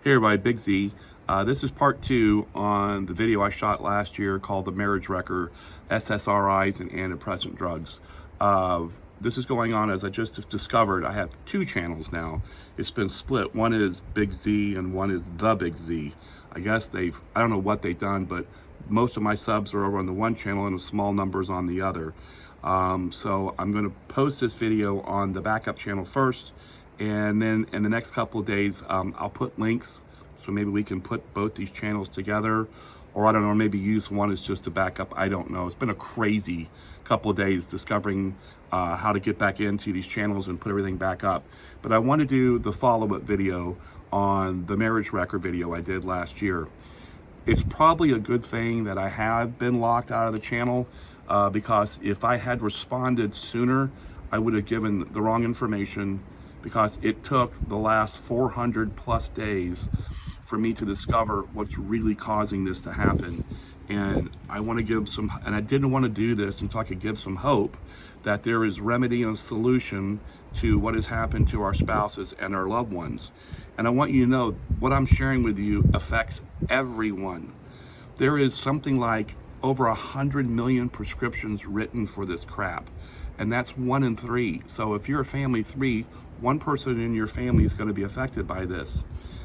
Hey everybody, Big Z. This is part 2 on the video I shot last year called The Marriage Wrecker, SSRIs and Antidepressant Drugs. This is going on as I just discovered. I have 2 channels now. It's been split. One is Big Z and one is The Big Z. I guess I don't know what they've done, but most of my subs are over on the one channel and a small numbers on the other. So I'm going to post this video on the backup channel first, and then in the next couple of days I'll put links so maybe we can put both these channels together, or I don't know, maybe use one as just a backup. I don't know. It's been a crazy couple of days discovering how to get back into these channels and put everything back up. But I want to do the follow-up video on the marriage wrecker video I did last year. It's probably a good thing that I have been locked out of the channel, because if I had responded sooner, I would have given the wrong information, because it took the last 400 plus days for me to discover what's really causing this to happen. And I want to give some, and I didn't want to do this until I could give some hope that there is remedy and a solution to what has happened to our spouses and our loved ones. And I want you to know what I'm sharing with you affects everyone. There is something like over 100 million prescriptions written for this crap, and that's 1 in 3. So if you're a family 3, one person in your family is going to be affected by this.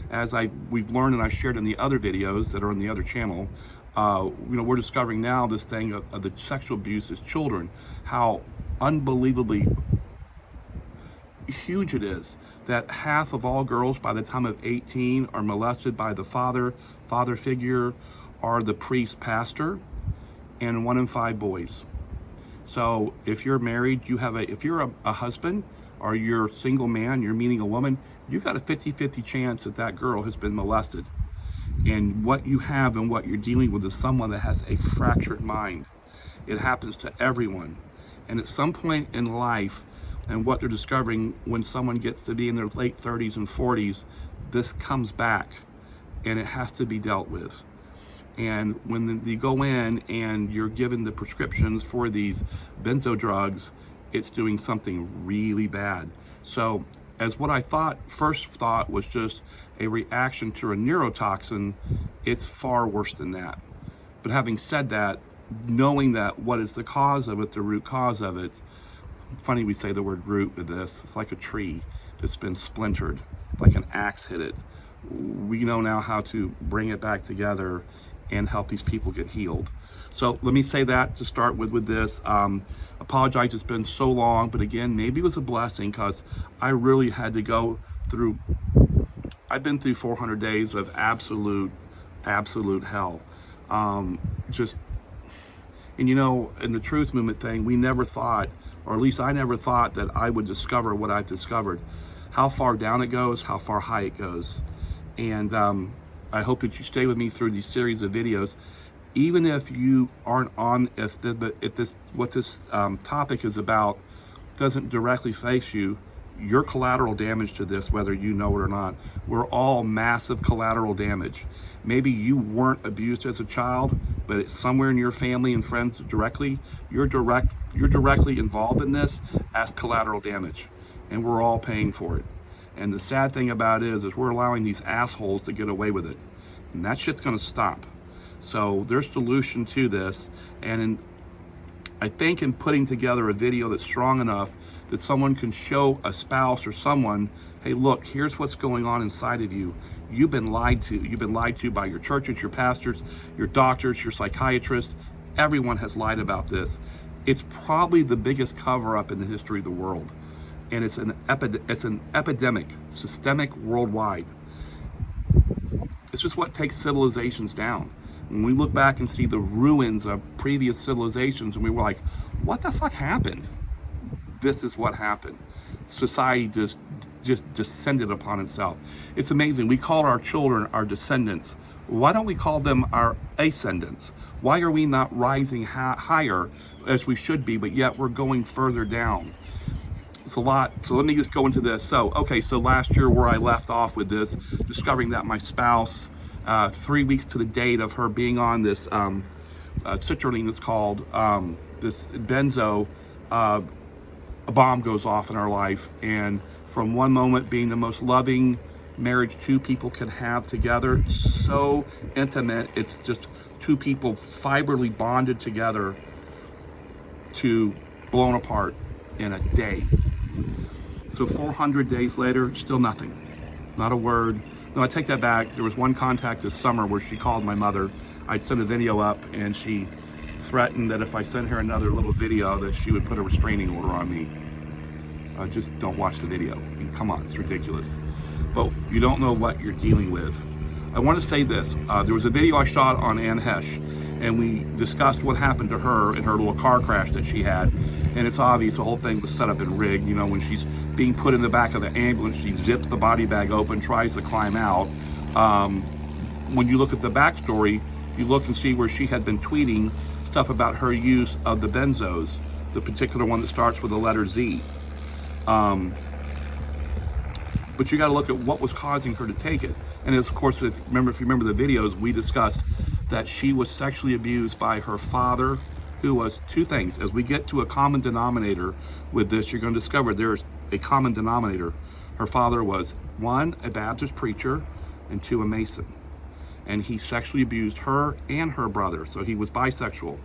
As we've learned, and I shared in the other videos that are on the other channel, we're discovering now this thing of the sexual abuse as children, how unbelievably huge it is that half of all girls by the time of 18 are molested by the father figure or the priest pastor, and 1 in 5 boys. So if you're married, if you're a husband or you're a single man, you're meeting a woman, you got a 50-50 chance that that girl has been molested. And what you have and what you're dealing with is someone that has a fractured mind. It happens to everyone. And at some point in life, and what they're discovering when someone gets to be in their late 30s and 40s, this comes back and it has to be dealt with. And when you go in and you're given the prescriptions for these benzo drugs, it's doing something really bad. So as what I first thought was just a reaction to a neurotoxin, it's far worse than that. But having said that, knowing that what is the cause of it, the root cause of it, funny we say the word root with this, it's like a tree that's been splintered, like an axe hit it. We know now how to bring it back together and help these people get healed. So let me say that to start with this. Apologize, it's been so long, but again, maybe it was a blessing, because I really had to go through, I've been through 400 days of absolute hell. And you know, in the truth movement thing, we never thought, or at least I never thought, that I would discover what I've discovered. How far down it goes, how far high it goes. And I hope that you stay with me through these series of videos. Even if you aren't on, what this topic is about doesn't directly face you, your collateral damage to this, whether you know it or not, we're all massive collateral damage. Maybe you weren't abused as a child, but it's somewhere in your family and friends directly, you're directly involved in this as collateral damage, and we're all paying for it. And the sad thing about it is we're allowing these assholes to get away with it, and that shit's gonna stop. So there's solution to this, and I think in putting together a video that's strong enough that someone can show a spouse or someone, hey look, here's what's going on inside of you. You've been lied to. You've been lied to by your churches, your pastors, your doctors, your psychiatrists. Everyone has lied about this. It's probably the biggest cover-up in the history of the world. And it's an epidemic, systemic, worldwide. It's just what takes civilizations down. When we look back and see the ruins of previous civilizations, and we were like, what the fuck happened? This is what happened. Society just descended upon itself. It's amazing. We call our children our descendants. Why don't we call them our ascendants? Why are we not rising higher as we should be, but yet we're going further down? It's a lot. So let me just go into this. So last year, where I left off with this, discovering that my spouse, 3 weeks to the date of her being on this citrulline, it's called, this benzo, a bomb goes off in our life. And from one moment being the most loving, marriage two people can have together. It's so intimate. It's just two people fibrally bonded together to blown apart in a day. So 400 days later, still nothing. Not a word. No, I take that back. There was one contact this summer where she called my mother. I'd sent a video up and she threatened that if I sent her another little video that she would put a restraining order on me. Just don't watch the video. I mean, come on, it's ridiculous. But you don't know what you're dealing with. I want to say this. There was a video I shot on Ann Hesh, and we discussed what happened to her in her little car crash that she had. And it's obvious the whole thing was set up and rigged. You know, when she's being put in the back of the ambulance, she zips the body bag open, tries to climb out. When you look at the backstory, you look and see where she had been tweeting stuff about her use of the benzos, the particular one that starts with the letter Z. But you got to look at what was causing her to take it. And of course, if you remember the videos, we discussed that she was sexually abused by her father, who was two things. As we get to a common denominator with this, you're going to discover there's a common denominator. Her father was, one, a Baptist preacher, and two, a Mason. And he sexually abused her and her brother, so he was bisexual.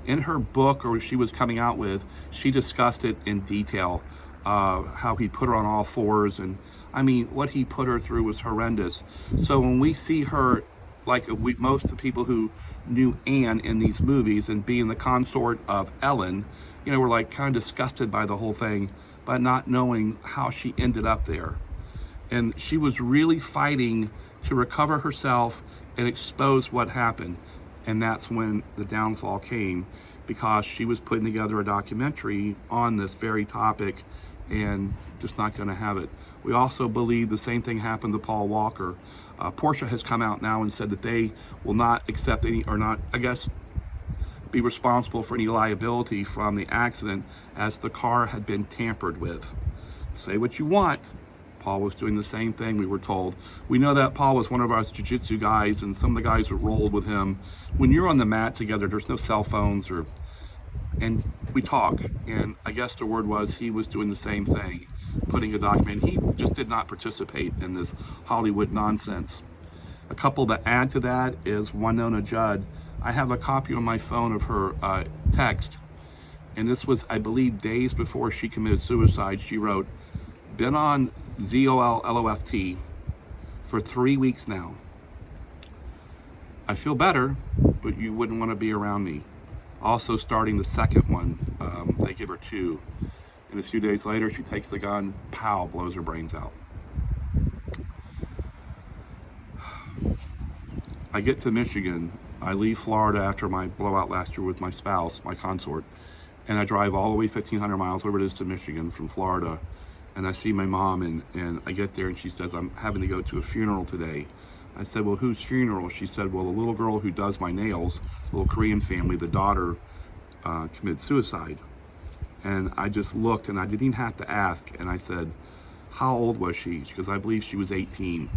In her book, or she was coming out with, she discussed it in detail, how he put her on all fours, and I mean, what he put her through was horrendous. So when we see her, like most of the people who knew Anne in these movies and being the consort of Ellen, you know, we're like kind of disgusted by the whole thing, but not knowing how she ended up there. And she was really fighting to recover herself and expose what happened. And that's when the downfall came, because she was putting together a documentary on this very topic and just not going to have it. We also believe the same thing happened to Paul Walker. Porsche has come out now and said that they will not accept any, or not, I guess, be responsible for any liability from the accident, as the car had been tampered with. Say what you want. Paul was doing the same thing, we were told. We know that Paul was one of our jiu-jitsu guys, and some of the guys that rolled with him. When you're on the mat together, there's no cell phones, and we talk. And I guess the word was he was doing the same thing, putting a document. He just did not participate in this Hollywood nonsense. A couple to add to that is Winona Judd. I have a copy on my phone of her text, and this was, I believe, days before she committed suicide. She wrote, "Been on ZOLLOFT for 3 weeks now. I feel better, but you wouldn't want to be around me." Also starting the second one, they give her 2. And a few days later, she takes the gun, pow, blows her brains out. I get to Michigan. I leave Florida after my blowout last year with my spouse, my consort, and I drive all the way 1,500 miles, whatever it is, to Michigan from Florida. And I see my mom, and I get there, and she says, "I'm having to go to a funeral today." I said, "Well, whose funeral?" She said, "Well, the little girl who does my nails, little Korean family, the daughter committed suicide." And I just looked, and I didn't even have to ask. And I said, "How old was she?" She goes, "I believe she was 18.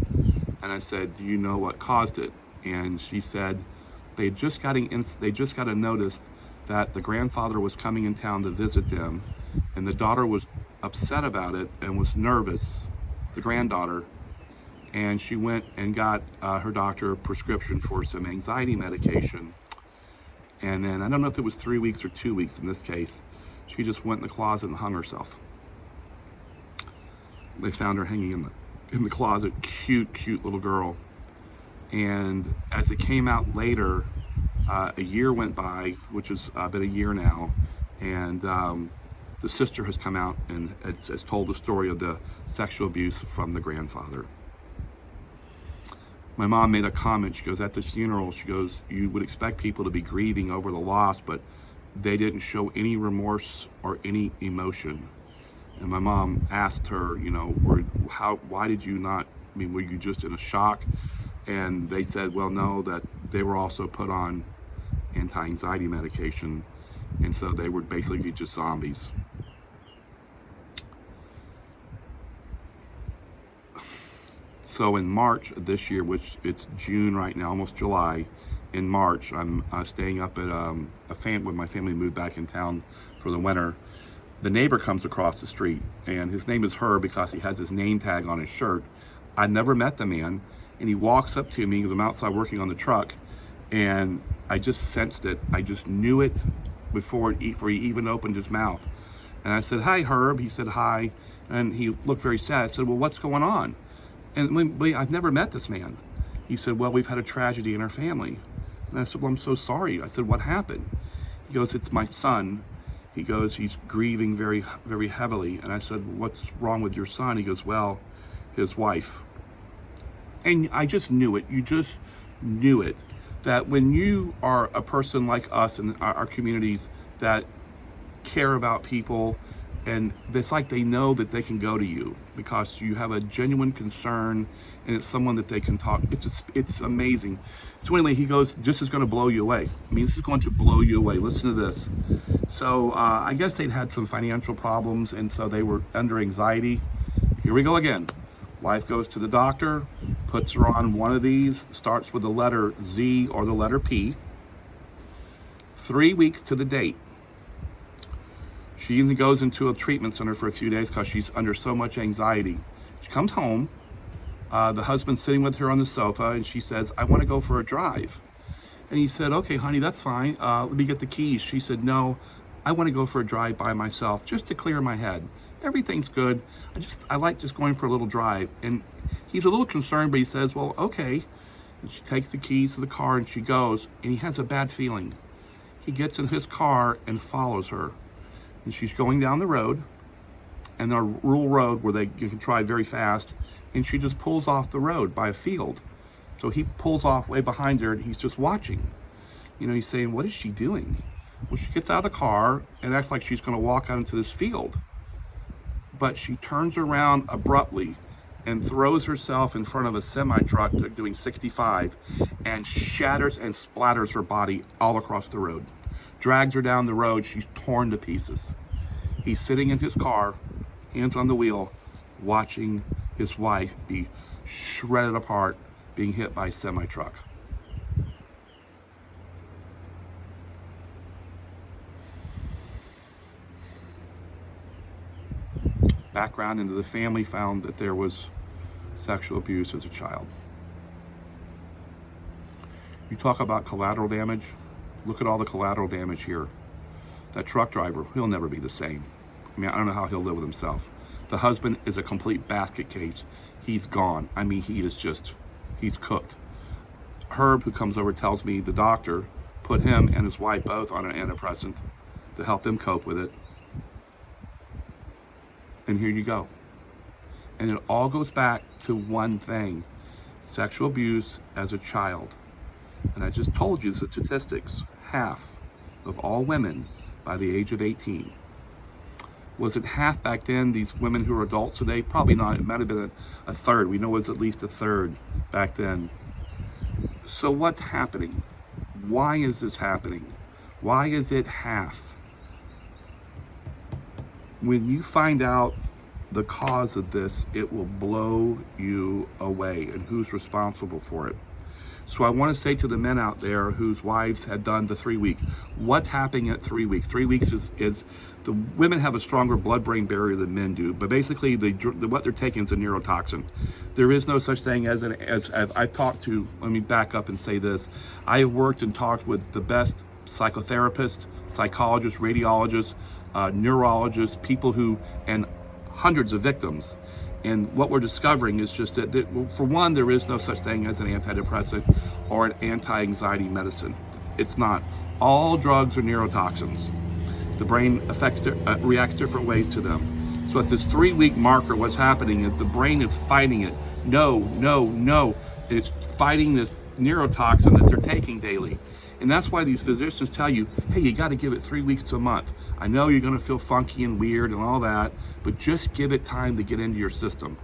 And I said, "Do you know what caused it?" And she said, they just got a notice that the grandfather was coming in town to visit them, and the daughter was upset about it and was nervous, the granddaughter, and she went and got her doctor a prescription for some anxiety medication. And then, I don't know if it was 3 weeks or 2 weeks in this case, she just went in the closet and hung herself. They found her hanging in the closet. Cute little girl. And as it came out later, a year went by, which has been a year now, and the sister has come out and has told the story of the sexual abuse from the grandfather. My mom made a comment. She goes, at this funeral, she goes, you would expect people to be grieving over the loss, but they didn't show any remorse or any emotion. And my mom asked her, you know, why did you not, I mean, were you just in a shock? And they said, well, no, that they were also put on anti-anxiety medication, and so they were basically just zombies. So in March of this year, which it's June right now, almost July, in March, I'm staying up at when my family moved back in town for the winter. The neighbor comes across the street, and his name is Herb because he has his name tag on his shirt. I'd never met the man, and he walks up to me because I'm outside working on the truck, and I just sensed it. I just knew it before he even opened his mouth. And I said, "Hi, Herb." He said, "Hi." And he looked very sad. I said, "Well, what's going on?" And I've never met this man. He said, "Well, we've had a tragedy in our family." And I said, "Well, I'm so sorry." I said, "What happened?" He goes, "It's my son." He goes, "He's grieving very, very heavily." And I said, "What's wrong with your son?" He goes, "Well, his wife." And I just knew it. You just knew it. That when you are a person like us in our communities that care about people, and it's like they know that they can go to you because you have a genuine concern, and it's someone that they can talk. It's amazing. So anyway, he goes, "This is going to blow you away. I mean, this is going to blow you away. Listen to this." So I guess they'd had some financial problems, and so they were under anxiety. Here we go again. Wife goes to the doctor, puts her on one of these, starts with the letter Z or the letter P. 3 weeks to the date. She even goes into a treatment center for a few days because she's under so much anxiety. She comes home, the husband's sitting with her on the sofa, and she says, "I want to go for a drive." And he said, "Okay, honey, that's fine. Let me get the keys." She said, "No, I want to go for a drive by myself just to clear my head. Everything's good. I like just going for a little drive." And he's a little concerned, but he says, "Well, okay." And she takes the keys to the car and she goes, and he has a bad feeling. He gets in his car and follows her. And she's going down the road, and a rural road where you can drive very fast, and she just pulls off the road by a field. So he pulls off way behind her, and he's just watching. He's saying, "What is she doing?" Well, she gets out of the car and acts like she's going to walk out into this field. But she turns around abruptly and throws herself in front of a semi-truck doing 65 and shatters and splatters her body all across the road. Drags her down the road. She's torn to pieces. He's sitting in his car, hands on the wheel, watching his wife be shredded apart, being hit by a semi-truck. Background into the family found that there was sexual abuse as a child. You talk about collateral damage. Look at all the collateral damage here. That truck driver, he'll never be the same. I mean, I don't know how he'll live with himself. The husband is a complete basket case. He's gone. I mean, he's cooked. Herb, who comes over, tells me the doctor put him and his wife both on an antidepressant to help them cope with it. And here you go. And it all goes back to one thing: sexual abuse as a child. And I just told you the statistics. Half of all women by the age of 18. Was it half back then, these women who are adults today? Probably not. It might have been a third. We know it was at least a third back then. So what's happening? Why is this happening? Why is it half? When you find out the cause of this, it will blow you away, and who's responsible for it. So I want to say to the men out there whose wives had done the 3 week, what's happening at 3 weeks? 3 weeks is the women have a stronger blood-brain barrier than men do, but basically what they're taking is a neurotoxin. There is no such thing as I've talked to, let me back up and say this. I have worked and talked with the best psychotherapists, psychologists, radiologists, neurologists, people and hundreds of victims. And what we're discovering is just that, for one, there is no such thing as an antidepressant or an anti-anxiety medicine. It's not. All drugs are neurotoxins. The brain reacts different ways to them. So at this 3 week marker, what's happening is the brain is fighting it. No, no, no. It's fighting this neurotoxin that they're taking daily. And that's why these physicians tell you, hey, you got to give it 3 weeks to a month. I know you're going to feel funky and weird and all that, but just give it time to get into your system.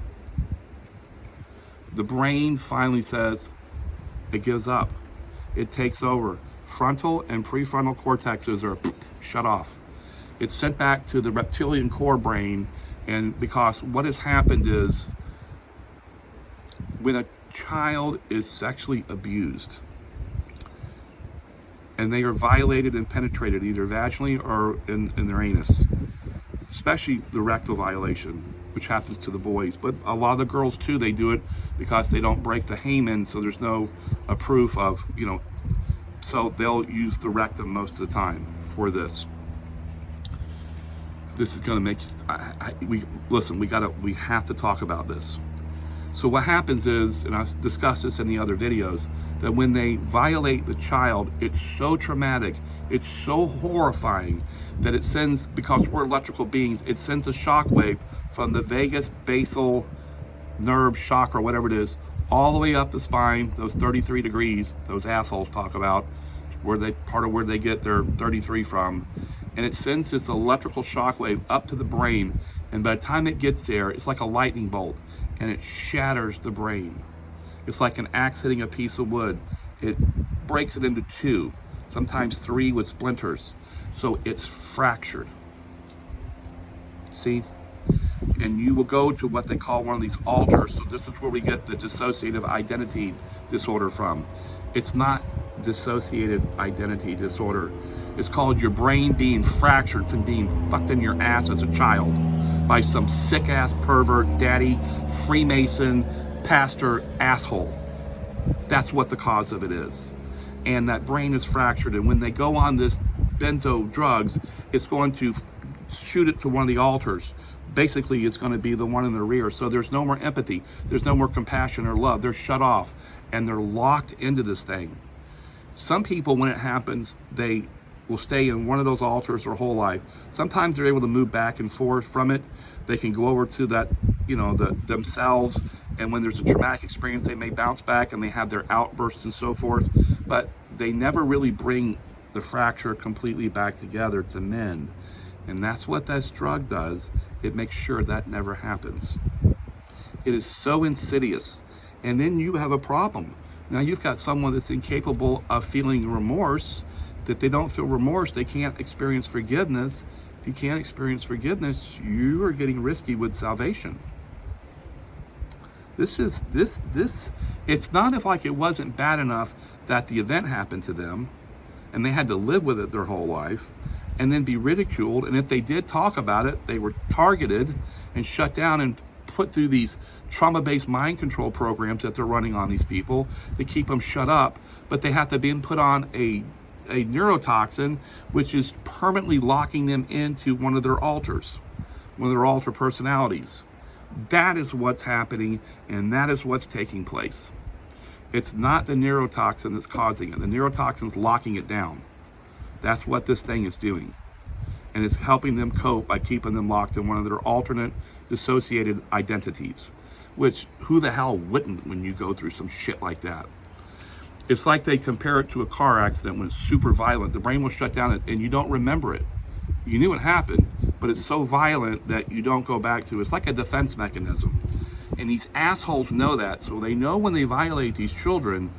The brain finally says, it gives up. It takes over. Frontal and prefrontal cortexes are shut off. It's sent back to the reptilian core brain, and because what has happened is when a child is sexually abused, and they are violated and penetrated either vaginally or in their anus, especially the rectal violation. which happens to the boys. But a lot of the girls too, they do it because they don't break the hymen, so there's no proof of, so they'll use the rectum most of the time for this. This is going to make we have to talk about this. So what happens is, and I've discussed this in the other videos, that when they violate the child, it's so traumatic, it's so horrifying that it sends, because we're electrical beings, it sends a shock wave from the vagus basal nerve shock or whatever it is, all the way up the spine, those 33 degrees, those assholes talk about, where they get their 33 from. And it sends this electrical shock wave up to the brain. And by the time it gets there, it's like a lightning bolt, and it shatters the brain. It's like an axe hitting a piece of wood. It breaks it into two, sometimes three with splinters. So it's fractured. See? And you will go to what they call one of these altars. So this is where we get the dissociative identity disorder from. It's not dissociative identity disorder. It's called your brain being fractured from being fucked in your ass as a child by some sick ass pervert, daddy, Freemason, pastor, asshole. That's what the cause of it is. And that brain is fractured, and when they go on this benzo drugs, it's going to shoot it to one of the altars. Basically, it's going to be the one in the rear. So there's no more empathy, there's no more compassion or love. They're shut off, and they're locked into this thing. Some people, when it happens, they will stay in one of those altars their whole life. Sometimes they're able to move back and forth from it. They can go over to that, themselves, and when there's a traumatic experience, they may bounce back and they have their outbursts and so forth, but they never really bring the fracture completely back together to mend. And that's what this drug does. It makes sure that never happens. It is so insidious. And then you have a problem. Now you've got someone that's incapable of feeling remorse, that they don't feel remorse, they can't experience forgiveness. If you can't experience forgiveness, you are getting risky with salvation. It's not if like it wasn't bad enough that the event happened to them and they had to live with it their whole life and then be ridiculed. And if they did talk about it, they were targeted and shut down and put through these trauma-based mind control programs that they're running on these people to keep them shut up. But they have to be put on a neurotoxin, which is permanently locking them into one of their altars, one of their alter personalities. That is what's happening, and that is what's taking place. It's not the neurotoxin that's causing it. The neurotoxin's locking it down. That's what this thing is doing. And it's helping them cope by keeping them locked in one of their alternate dissociated identities, which who the hell wouldn't when you go through some shit like that? It's like they compare it to a car accident when it's super violent. The brain will shut down and you don't remember it. You knew it happened, but it's so violent that you don't go back to it. It's like a defense mechanism. And these assholes know that. So they know when they violate these children,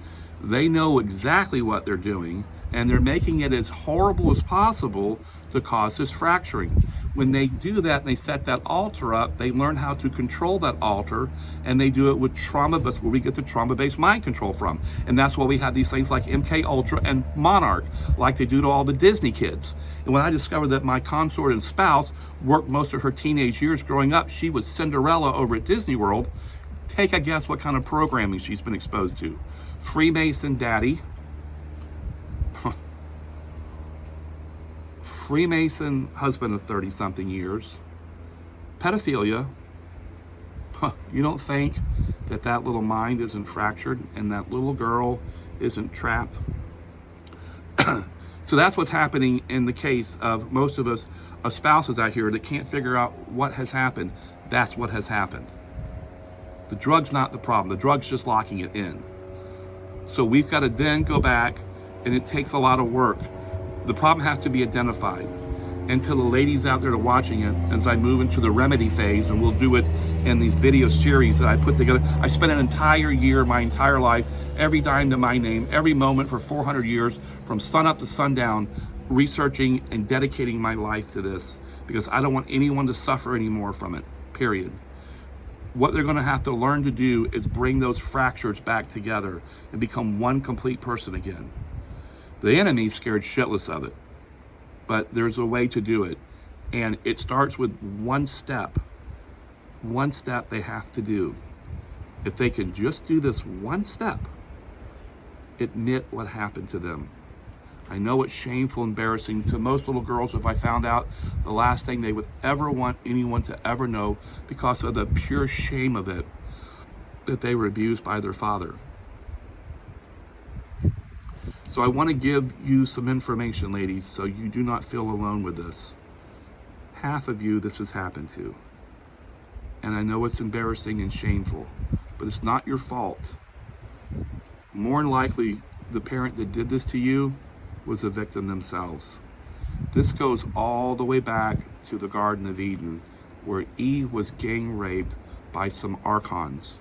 they know exactly what they're doing, and they're making it as horrible as possible to cause this fracturing. When they do that and they set that altar up, they learn how to control that altar, and they do it with trauma. That's where we get the trauma-based mind control from. And that's why we have these things like MK Ultra and Monarch, like they do to all the Disney kids. And when I discovered that my consort and spouse worked most of her teenage years growing up, she was Cinderella over at Disney World, take a guess what kind of programming she's been exposed to. Freemason daddy, Freemason husband of 30-something years, pedophilia. You don't think that that little mind isn't fractured and that little girl isn't trapped? So that's what's happening in the case of most of us, of spouses out here that can't figure out what has happened. That's what has happened. The drug's not the problem. The drug's just locking it in. So we've got to then go back, and it takes a lot of work. The problem has to be identified. And to the ladies out there watching it, as I move into the remedy phase, and we'll do it in these video series that I put together. I spent an entire year, my entire life, every dime to my name, every moment for 400 years, from sun up to sundown, researching and dedicating my life to this, because I don't want anyone to suffer anymore from it, period. What they're going to have to learn to do is bring those fractures back together and become one complete person again. The enemy's scared shitless of it, but there's a way to do it. And it starts with one step. one step they have to do. If they can just do this one step, admit what happened to them. I know it's shameful, embarrassing to most little girls. If I found out, the last thing they would ever want anyone to ever know, because of the pure shame of it, that they were abused by their father. So I want to give you some information, ladies, so you do not feel alone with this. Half of you this has happened to. And I know it's embarrassing and shameful, but it's not your fault. More than likely, the parent that did this to you was a victim themselves. This goes all the way back to the Garden of Eden, where Eve was gang raped by some archons.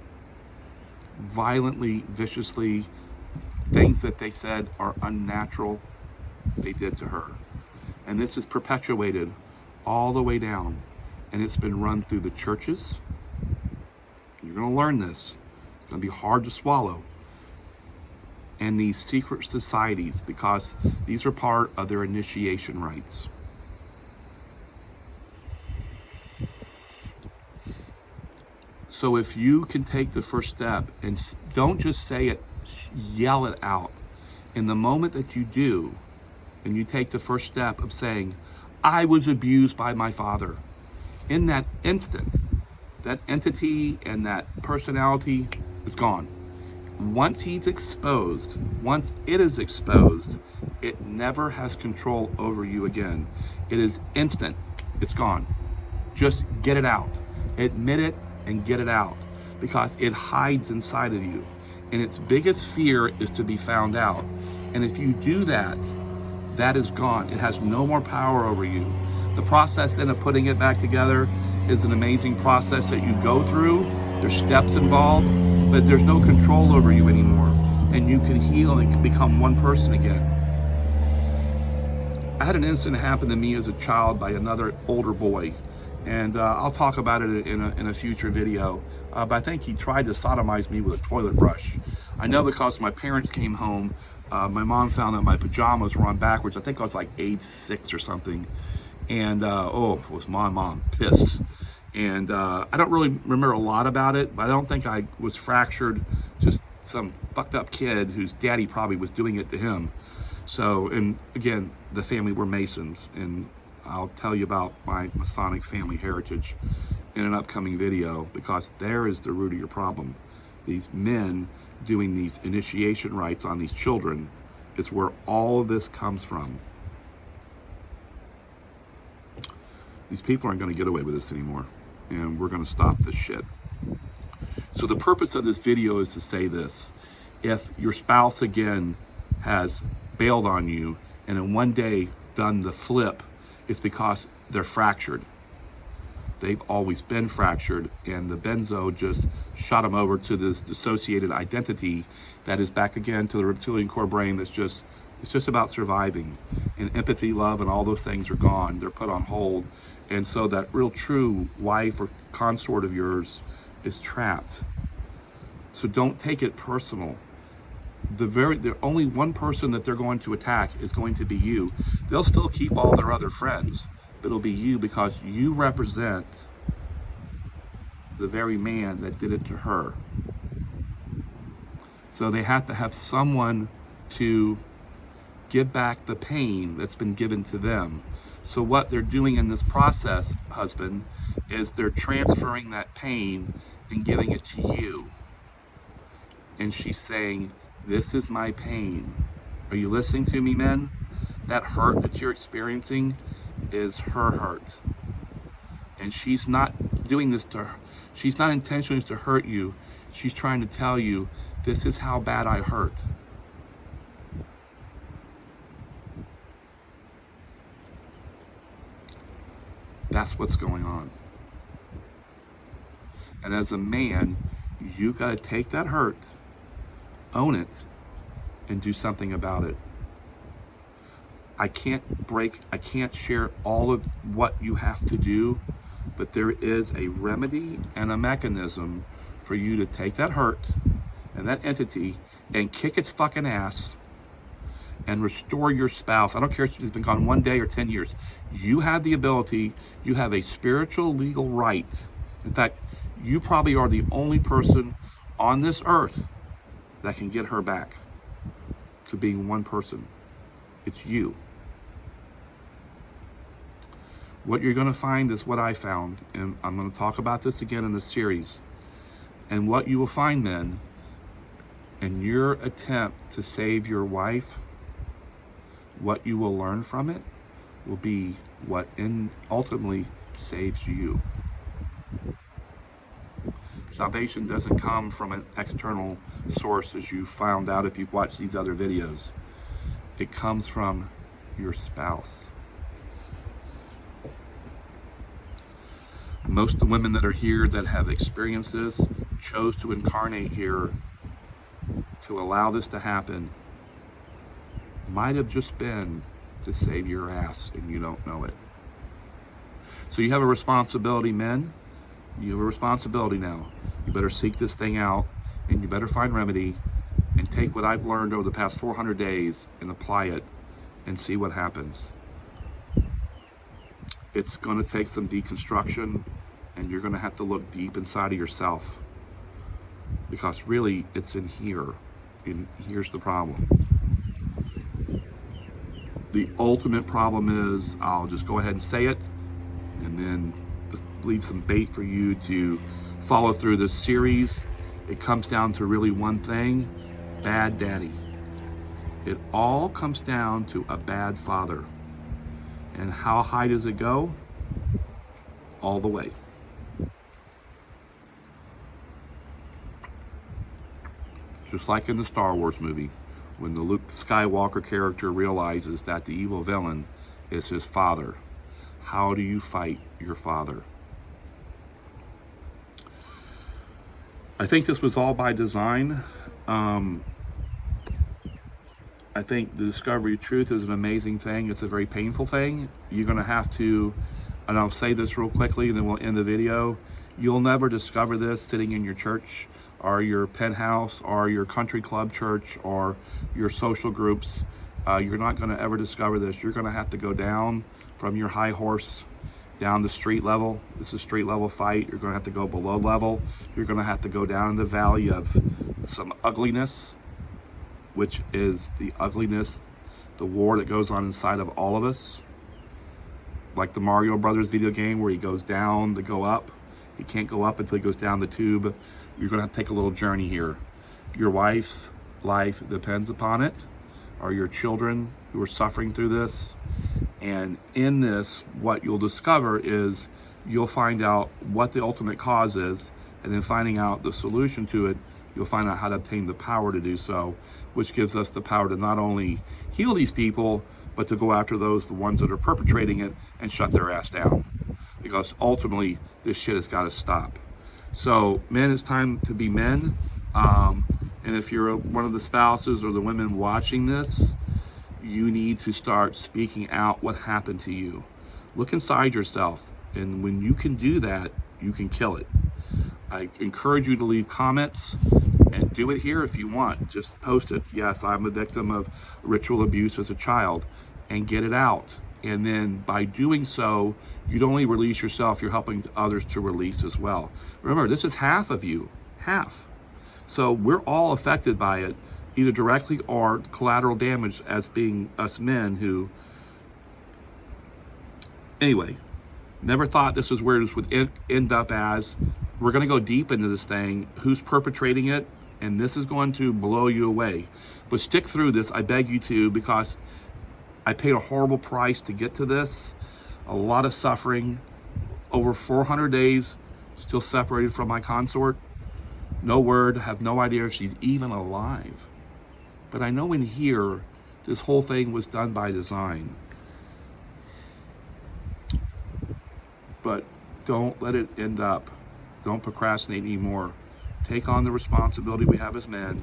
Violently, viciously, things that they said are unnatural, they did to her. And this is perpetuated all the way down. And it's been run through the churches. You're going to learn this. It's going to be hard to swallow. And these secret societies, because these are part of their initiation rites. So if you can take the first step and don't just say it, yell it out. In the moment that you do, and you take the first step of saying, I was abused by my father, in that instant, that entity and that personality is gone. Once he's exposed, once it is exposed, it never has control over you again. It is instant. It's gone. Just get it out. Admit it and get it out, because it hides inside of you. And its biggest fear is to be found out. And if you do that, that is gone. It has no more power over you. The process then of putting it back together is an amazing process that you go through. There's steps involved, but there's no control over you anymore. And you can heal and can become one person again. I had an incident happen to me as a child by another older boy. And I'll talk about it in a future video. But I think he tried to sodomize me with a toilet brush. I know because my parents came home. My mom found that my pajamas were on backwards. I think I was like age 6 or something. And was my mom pissed. And I don't really remember a lot about it, but I don't think I was fractured. Just some fucked up kid whose daddy probably was doing it to him. So, and again, the family were Masons, and I'll tell you about my Masonic family heritage in an upcoming video, because there is the root of your problem. These men doing these initiation rites on these children is where all of this comes from. These people aren't going to get away with this anymore, and we're going to stop this shit. So the purpose of this video is to say this: if your spouse again has bailed on you and in one day done the flip, it's because they're fractured. They've always been fractured, and the benzo just shot them over to this dissociated identity that is back again to the reptilian core brain. It's just about surviving, and empathy, love, and all those things are gone. They're put on hold. And so that real true wife or consort of yours is trapped. So don't take it personal. The only one person that they're going to attack is going to be you. They'll still keep all their other friends, but it'll be you, because you represent the very man that did it to her. So they have to have someone to give back the pain that's been given to them. So what they're doing in this process, husband, is they're transferring that pain and giving it to you. And she's saying, this is my pain. Are you listening to me, men? That hurt that you're experiencing is her hurt. And she's not doing this to her. She's not intentionally to hurt you. She's trying to tell you, this is how bad I hurt. That's what's going on. And as a man, you got to take that hurt, own it, and do something about it. I can't share all of what you have to do, but there is a remedy and a mechanism for you to take that hurt and that entity and kick its fucking ass and restore your spouse. I don't care if it's been gone 1 day or 10 years. You have the ability, you have a spiritual legal right. In fact, You probably are the only person on this earth that can get her back to being one person. It's you. What you're going to find is what I found, and I'm going to talk about this again in this series. And what you will find then, in your attempt to save your wife, what you will learn from it will be what ultimately saves you. Salvation doesn't come from an external source, as you found out if you've watched these other videos. It comes from your spouse. Most of the women that are here that have experienced this chose to incarnate here to allow this to happen. Might have just been to save your ass, and you don't know it. So you have a responsibility, men. You have a responsibility now. You better seek this thing out, and you better find remedy, and take what I've learned over the past 400 days and apply it and see what happens. It's going to take some deconstruction, and you're going to have to look deep inside of yourself, because really it's in here. And here's the problem. The ultimate problem is, I'll just go ahead and say it, and then just leave some bait for you to follow through this series. It comes down to really one thing: bad daddy. It all comes down to a bad father. And how high does it go? All the way. Just like in the Star Wars movie, when the Luke Skywalker character realizes that the evil villain is his father. How do you fight your father? I think this was all by design. I think the discovery of truth is an amazing thing. It's a very painful thing. You're going to have to, and I'll say this real quickly and then we'll end the video. You'll never discover this sitting in your church or your penthouse or your country club church or your social groups. You're not going to ever discover this. You're going to have to go down from your high horse down to street level. This is street level fight. You're going to have to go below level. You're going to have to go down in the valley of some ugliness, which is the ugliness, the war that goes on inside of all of us. Like the Mario Brothers video game where he goes down to go up. He can't go up until he goes down the tube. You're going to have to take a little journey here. Your wife's life depends upon it, or your children who are suffering through this. And in this, what you'll discover is you'll find out what the ultimate cause is, and then finding out the solution to it, you'll find out how to obtain the power to do so, which gives us the power to not only heal these people, but to go after the ones that are perpetrating it, and shut their ass down. Because ultimately, this shit has got to stop. So, men, it's time to be men. And if you're one of the spouses or the women watching this, you need to start speaking out what happened to you. Look inside yourself, and when you can do that, you can kill it. I encourage you to leave comments, and do it here if you want. Just post it. Yes, I'm a victim of ritual abuse as a child, and get it out. And then by doing so, you don't only release yourself, you're helping others to release as well. Remember, this is half of you, half. So we're all affected by it, either directly or collateral damage, as being us men who, anyway, never thought this is where this would end up as. We're going to go deep into this thing, who's perpetrating it, and this is going to blow you away. But stick through this, I beg you to, because I paid a horrible price to get to this. A lot of suffering, over 400 days, still separated from my consort. No word, have no idea if she's even alive. But I know in here, this whole thing was done by design. But don't let it end up. Don't procrastinate anymore. Take on the responsibility we have as men.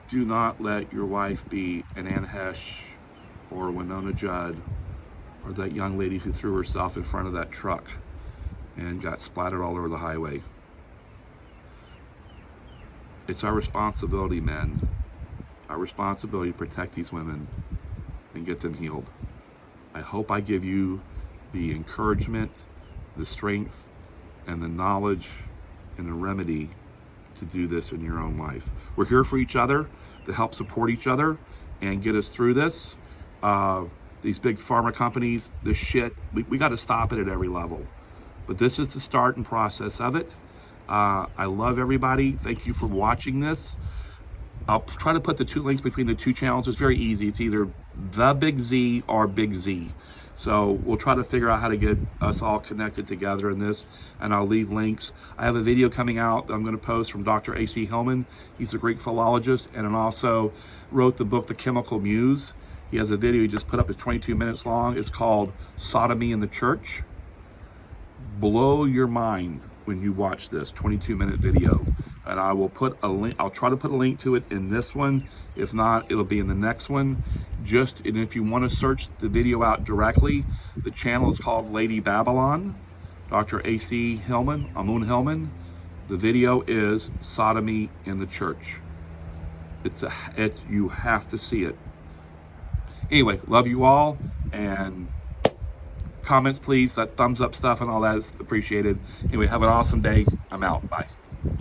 Do not let your wife be an Anne Hesh or Winona Judd or that young lady who threw herself in front of that truck and got splattered all over the highway. It's our responsibility, men. Our responsibility to protect these women and get them healed. I hope I give you the encouragement, the strength, and the knowledge and a remedy to do this in your own life. We're here for each other, to help support each other and get us through this. These big pharma companies, this shit, we got to stop it at every level. But this is the start and process of it. I love everybody. Thank you for watching this. I'll try to put the 2 links between the 2 channels. It's very easy. It's either the Big Z or Big Z. So we'll try to figure out how to get us all connected together in this, and I'll leave links. I have a video coming out I'm going to post from Dr. A.C. Hillman. He's a Greek philologist, and also wrote the book, The Chemical Muse. He has a video he just put up. It's 22 minutes long. It's called Sodomy in the Church. Blow your mind when you watch this 22-minute video. And I will put a link, I'll try to put a link to it in this one. If not, it'll be in the next one. And if you want to search the video out directly, the channel is called Lady Babylon, Dr. A.C. Hillman, Amun Hillman. The video is Sodomy in the Church. You have to see it. Anyway, love you all, and comments please, that thumbs up stuff and all that is appreciated. Anyway, have an awesome day. I'm out. Bye.